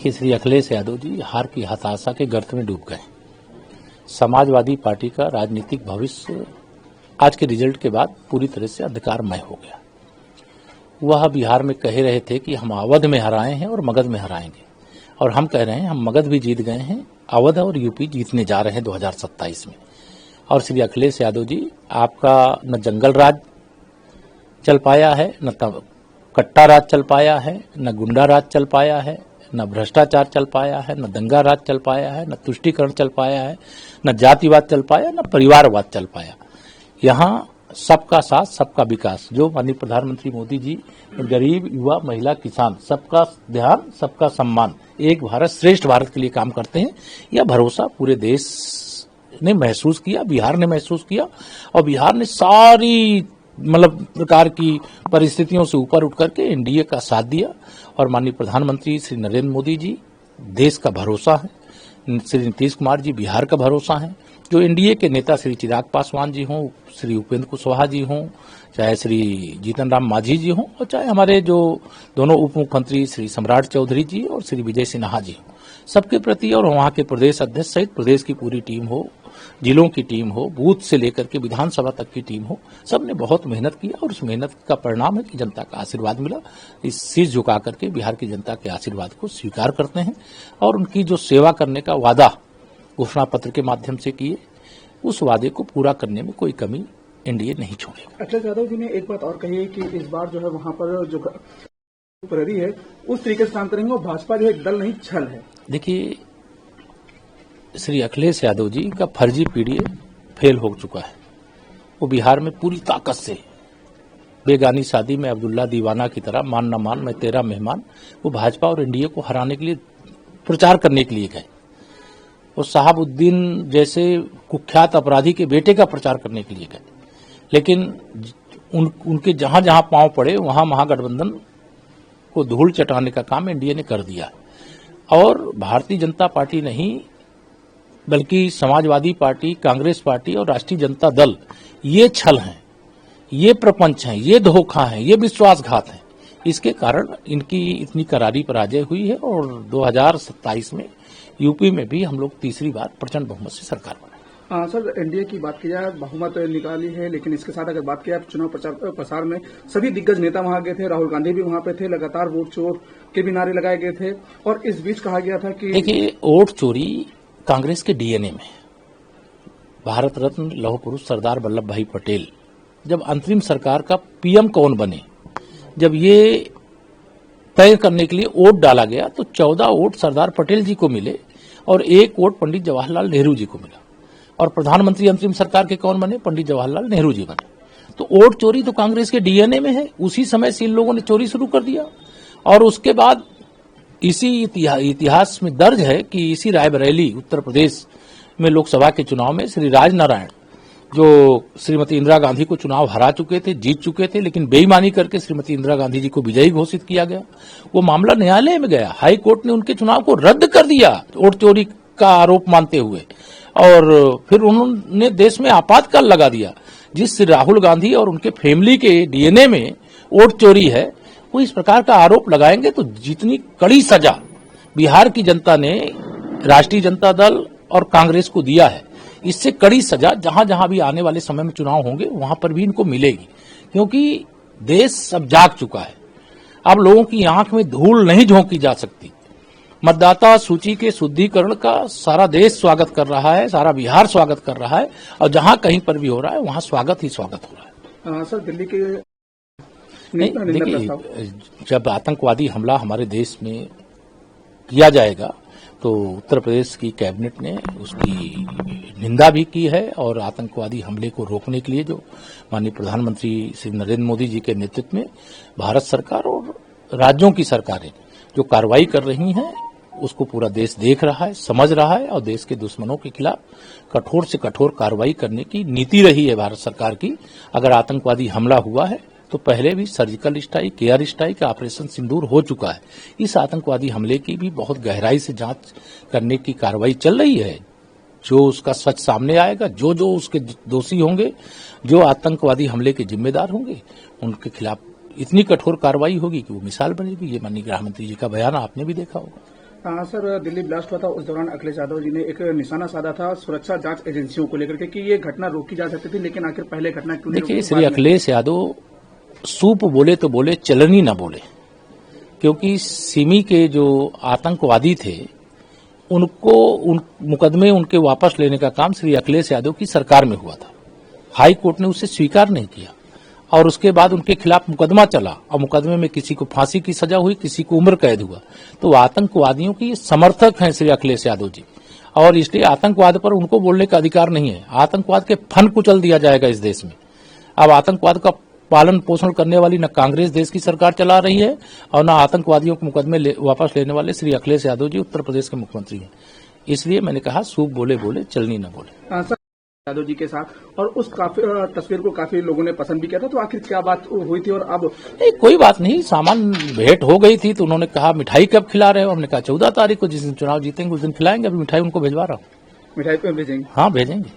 देखिए, श्री अखिलेश यादव जी हार की हताशा के गर्त में डूब गए। समाजवादी पार्टी का राजनीतिक भविष्य आज के रिजल्ट के बाद पूरी तरह से अंधकारमय हो गया। वह बिहार में कह रहे थे कि हम अवध में हराए हैं और मगध में हराएंगे, और हम कह रहे हैं हम मगध भी जीत गए हैं, अवध और यूपी जीतने जा रहे हैं 2027 में। और श्री अखिलेश यादव जी, आपका न जंगल राज चल पाया है, न कट्टा राज चल पाया है, न गुंडा राज चल पाया है, न भ्रष्टाचार चल पाया है, न दंगा राज चल पाया है, न तुष्टीकरण चल पाया है, न जातिवाद चल पाया, न परिवारवाद चल पाया। यहाँ सबका साथ सबका विकास, जो माननीय प्रधानमंत्री मोदी जी गरीब, युवा, महिला, किसान, सबका ध्यान, सबका सम्मान, एक भारत श्रेष्ठ भारत के लिए काम करते हैं। यह भरोसा पूरे देश ने महसूस किया, बिहार ने महसूस किया, और बिहार ने सारी प्रकार की परिस्थितियों से ऊपर उठ करके एनडीए का साथ दिया। और माननीय प्रधानमंत्री श्री नरेंद्र मोदी जी देश का भरोसा है, श्री नीतीश कुमार जी बिहार का भरोसा है, जो एनडीए के नेता श्री चिराग पासवान जी हों, श्री उपेंद्र कुशवाहा जी हों, चाहे श्री जीतन राम मांझी जी हों, और चाहे हमारे जो दोनों उप मुख्यमंत्री श्री सम्राट चौधरी जी और श्री विजय सिन्हा जी हों, सबके प्रति, और वहां के प्रदेश अध्यक्ष सहित प्रदेश की पूरी टीम हो, जिलों की टीम हो, बूथ से लेकर के विधानसभा तक की टीम हो, सबने बहुत मेहनत किया, और उस मेहनत का परिणाम है कि जनता का आशीर्वाद मिला। इस शीश झुका करके बिहार की जनता के आशीर्वाद को स्वीकार करते हैं, और उनकी जो सेवा करने का वादा घोषणा पत्र के माध्यम से किए, उस वादे को पूरा करने में कोई कमी एनडीए नहीं छोड़ेगा। अखिलेश यादव जी ने एक बात और कही है कि इस बार जो है वहां पर जो प्रहरी है उस तरीके से काम करेंगे, और भाजपा जो है एक दल नहीं छल है। देखिए, श्री अखिलेश यादव जी का फर्जी पीडीए फेल हो चुका है। वो बिहार में पूरी ताकत से बेगानी शादी में अब्दुल्ला दीवाना की तरह मान न मान मैं तेरा मेहमान, वो भाजपा और एनडीए को हराने के लिए प्रचार करने के लिए गए। वो साहबुद्दीन जैसे कुख्यात अपराधी के बेटे का प्रचार करने के लिए गए, लेकिन उनके जहां जहां पांव पड़े वहां महागठबंधन को धूल चटाने का काम एनडीए ने कर दिया। और भारतीय जनता पार्टी नहीं, बल्कि समाजवादी पार्टी, कांग्रेस पार्टी और राष्ट्रीय जनता दल, ये छल हैं, ये प्रपंच हैं, ये धोखा है, ये विश्वासघात है। इसके कारण इनकी इतनी करारी पराजय हुई है, और 2027 में यूपी में भी हम लोग तीसरी बार प्रचंड बहुमत से सरकार बनाए। सर, एनडीए की बात की जाए, बहुमत निकाली है, लेकिन इसके साथ अगर बात किया चुनाव प्रचार में सभी दिग्गज नेता वहां गए थे, राहुल गांधी भी वहां पे थे, लगातार वोट चोर के भी नारे लगाए गए थे, और इस बीच कहा गया था कि देखिए, वोट चोरी कांग्रेस के डीएनए में। भारत रत्न लौह पुरुष सरदार वल्लभ भाई पटेल जब अंतरिम सरकार का पीएम कौन बने, जब ये तय करने के लिए वोट डाला गया, तो 14 वोट सरदार पटेल जी को मिले और 1 वोट पंडित जवाहरलाल नेहरू जी को मिला। और प्रधानमंत्री अंतरिम सरकार के कौन बने? पंडित जवाहरलाल नेहरू जी बने। तो वोट चोरी तो कांग्रेस के डीएनए में है। उसी समय से इन लोगों ने चोरी शुरू कर दिया, और उसके बाद इसी इतिहास में दर्ज है कि इसी रायबरेली उत्तर प्रदेश में लोकसभा के चुनाव में श्री राजनारायण, जो श्रीमती इंदिरा गांधी को चुनाव हरा चुके थे, जीत चुके थे, लेकिन बेईमानी करके श्रीमती इंदिरा गांधी जी को विजयी घोषित किया गया। वो मामला न्यायालय में गया, हाई कोर्ट ने उनके चुनाव को रद्द कर दिया वोट चोरी का आरोप मानते हुए, और फिर उन्होंने देश में आपातकाल लगा दिया। जिस राहुल गांधी और उनके फैमिली के डीएनए में वोट चोरी है, वो इस प्रकार का आरोप लगाएंगे तो जितनी कड़ी सजा बिहार की जनता ने राष्ट्रीय जनता दल और कांग्रेस को दिया है, इससे कड़ी सजा जहां जहां भी आने वाले समय में चुनाव होंगे वहां पर भी इनको मिलेगी, क्योंकि देश अब जाग चुका है। अब लोगों की आंख में धूल नहीं झोंकी जा सकती। मतदाता सूची के शुद्धिकरण का सारा देश स्वागत कर रहा है, सारा बिहार स्वागत कर रहा है, और जहां कहीं पर भी हो रहा है वहां स्वागत ही स्वागत हो रहा है। सर, दिल्ली के देखिए, जब आतंकवादी हमला हमारे देश में किया जाएगा तो उत्तर प्रदेश की कैबिनेट ने उसकी निंदा भी की है, और आतंकवादी हमले को रोकने के लिए जो माननीय प्रधानमंत्री श्री नरेंद्र मोदी जी के नेतृत्व में भारत सरकार और राज्यों की सरकारें जो कार्रवाई कर रही हैं, उसको पूरा देश देख रहा है, समझ रहा है, और देश के दुश्मनों के खिलाफ कठोर से कठोर कार्रवाई करने की नीति रही है भारत सरकार की। अगर आतंकवादी हमला हुआ है तो पहले भी surgical strike, air strike, operation Sindoor हो चुका है। इस आतंकवादी हमले की भी बहुत गहराई से जांच करने की कार्रवाई चल रही है। जो उसका सच सामने आएगा, जो जो उसके दोषी होंगे, जो आतंकवादी हमले के जिम्मेदार होंगे, उनके खिलाफ इतनी कठोर कार्रवाई होगी कि वो मिसाल बनेगी। ये माननीय गृह मंत्री जी का बयान आपने भी देखा होगा। सर, दिल्ली ब्लास्ट हुआ था, उस दौरान अखिलेश यादव जी ने एक निशाना साधा था सुरक्षा जांच एजेंसियों को लेकर के कि ये घटना रोकी जा सकती थी, लेकिन आखिर पहले घटना क्यों नहीं देखिए, रोकी? श्री बाद में- अखिलेश यादव सूप बोले तो बोले, चलनी ना बोले, क्योंकि सिमी के जो आतंकवादी थे उनको उन मुकदमे उनके वापस लेने का काम श्री अखिलेश यादव की सरकार में हुआ था। हाई कोर्ट ने उसे स्वीकार नहीं किया और उसके बाद उनके खिलाफ मुकदमा चला और मुकदमे में किसी को फांसी की सजा हुई, किसी को उम्र कैद हुआ। तो आतंकवादियों की समर्थक हैं श्री अखिलेश यादव जी, और इसलिए आतंकवाद पर उनको बोलने का अधिकार नहीं है। आतंकवाद के फन कुचल दिया जाएगा इस देश में। अब आतंकवाद का पालन पोषण करने वाली न कांग्रेस देश की सरकार चला रही है और न आतंकवादियों के मुकदमे वापस लेने वाले श्री अखिलेश यादव जी उत्तर प्रदेश के मुख्यमंत्री हैं। इसलिए मैंने कहा, सूप बोले बोले, चलनी न बोले। सर, यादव जी के साथ और उस तस्वीर को काफी लोगों ने पसंद भी किया था, तो आखिर क्या बात हुई थी? और अब नहीं, कोई बात नहीं, सामान्य भेंट हो गई थी। तो उन्होंने कहा मिठाई कब खिला रहे हो? हमने कहा 14 तारीख को, जिस दिन चुनाव जीतेंगे उस दिन खिलाएंगे। अभी मिठाई उनको भिजवा रहा हूँ। मिठाई पे भेजेंगे? हाँ, भेजेंगे।